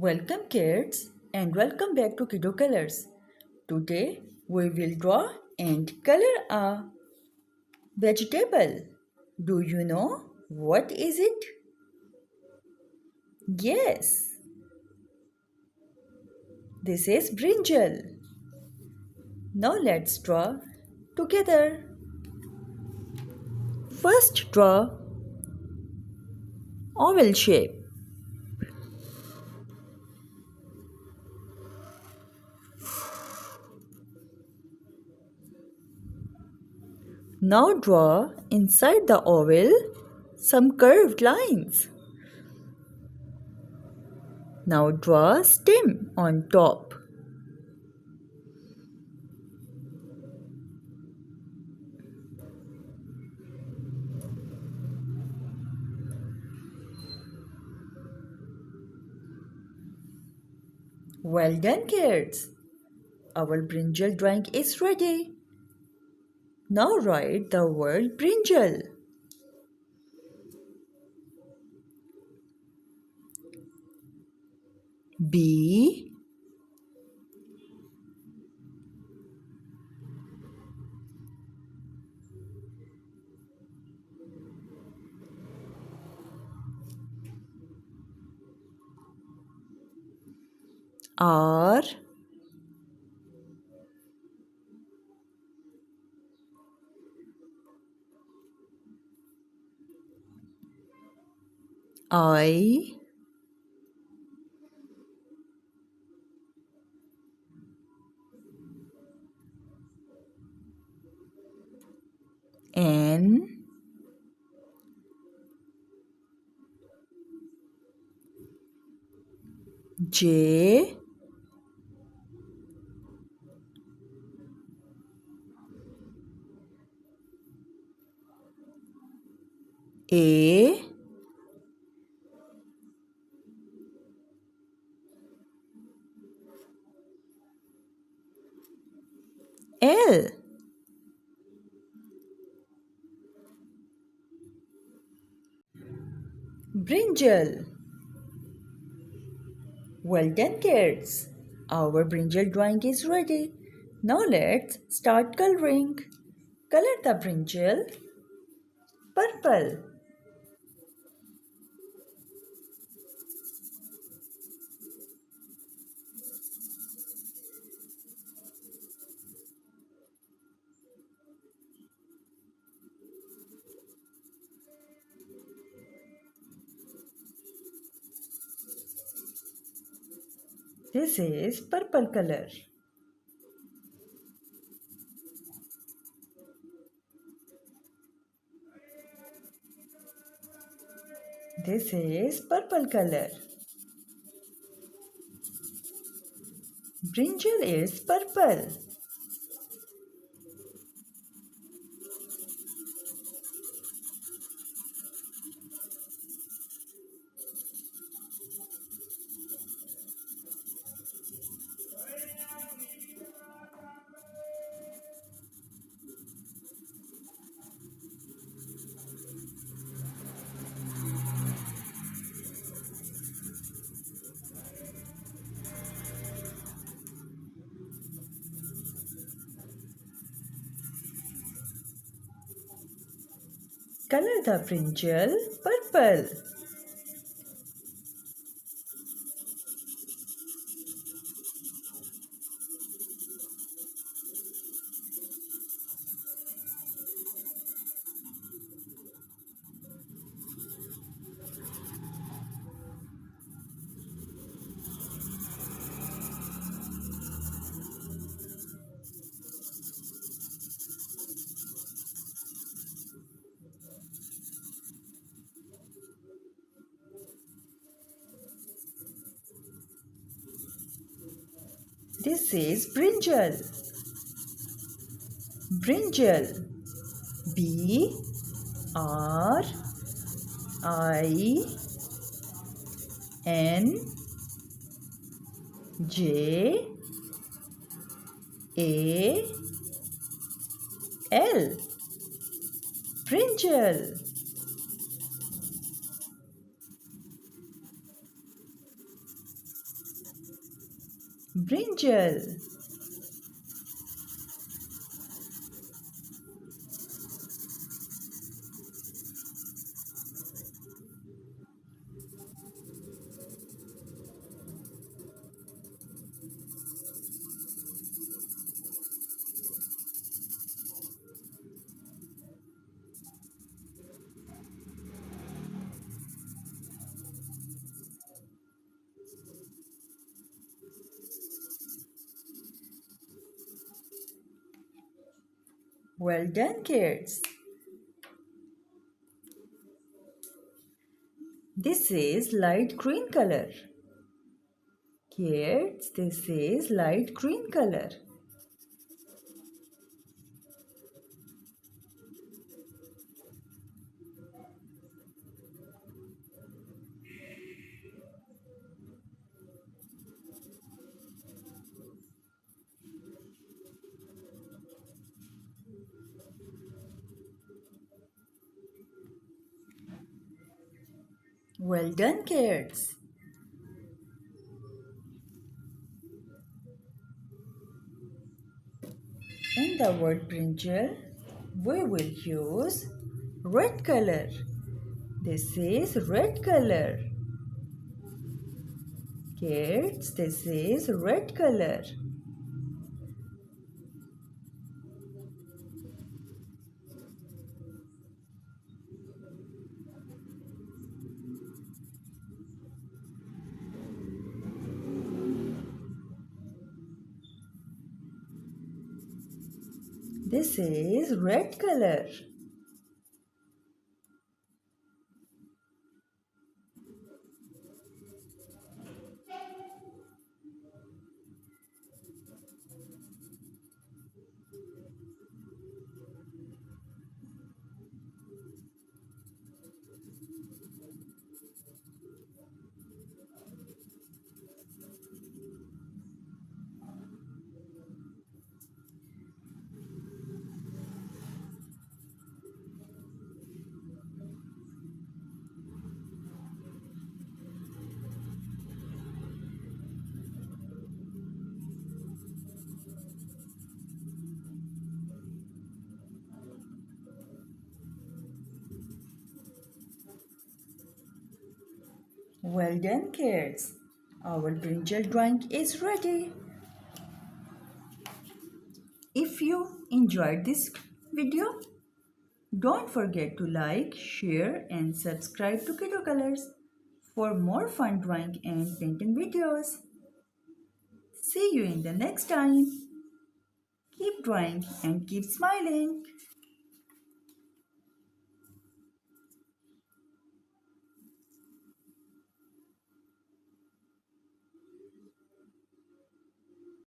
Welcome kids and welcome back to Kiddo Colors. Today we will draw and color a vegetable. Do you know what is it? Yes, this is brinjal. Now let's draw together. First draw oval shape. Now draw inside the oval some curved lines. Now draw a stem on top. Well done kids! Our brinjal drawing is ready. Now write the word brinjal. B R I N J A L. Brinjal. Well done kids. Our brinjal drawing is ready. Now let's start coloring. Color the brinjal purple. This is purple color. This is purple color. Brinjal is purple. Color the brinjal purple. This is brinjal. Brinjal. B R I N J A L. Brinjal. Brinjal. Well done, kids. This is light green color. Kids, this is light green color. Well done, kids. In the word brinjal, we will use red color. This is red color. Kids, this is red color. This is red color. Well done, kids. Our brinjal drawing is ready. If you enjoyed this video, don't forget to like, share and subscribe to Kiddo Colors for more fun drawing and painting videos. See you in the next time. Keep drawing and keep smiling.